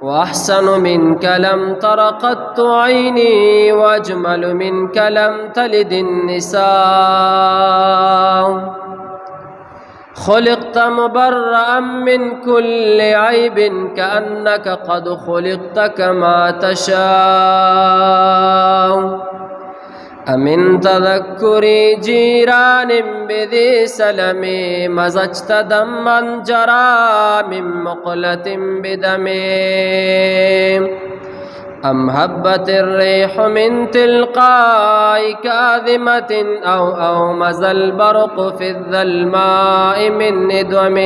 وأحسن منك لم تر قط عيني وأجمل منك لم تلد النساء خلقت مبرأ من كل عيب كأنك قد خلقت كما تشاء أمن تذكر جيران بذي سلم مزجت دما جرى من مقلة بدم أم هبت الريح من تلقاء كاذمة أو مزى البرق في الظلماء من ندم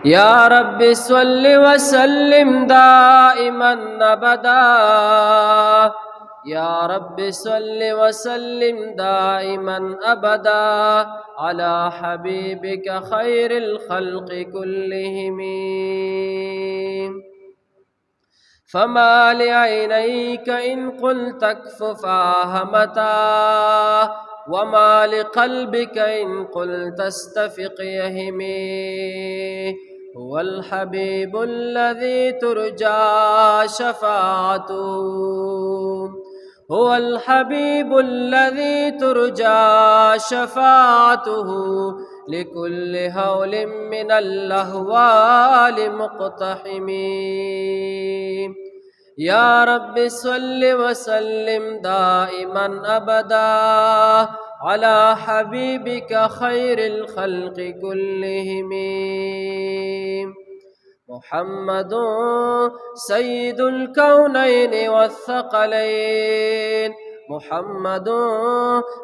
يا رب صل وسلم دائما أبدا يا رب صل وسلم دائما أبدا على حبيبك خير الخلق كلهم فما لعينيك إن قلت اكففاها متى وما لقلبك إن قلت استفق يهمي هو الحبيب الذي ترجى شفاعته هو الحبيب الذي ترجى شفاعته لكل هول من الأهوال مقتحم يا رب صل وسلم دائما أبدا على حبيبك خير الخلق كلهم محمد سيد الكونين والثقلين محمد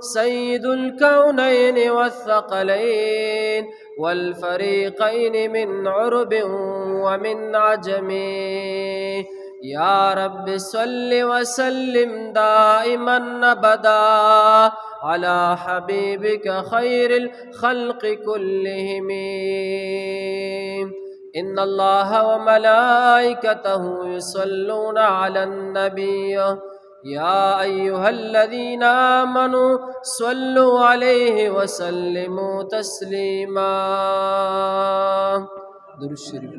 سيد الكونين والثقلين والفريقين من عرب ومن عجم يا رب صل وسلم دائما أبدا على حبيبك خير الخلق كلهم إن الله وملائكته يصلون على النبي يا أيها الذين آمنوا صلوا عليه وسلموا تسليما درود الشريف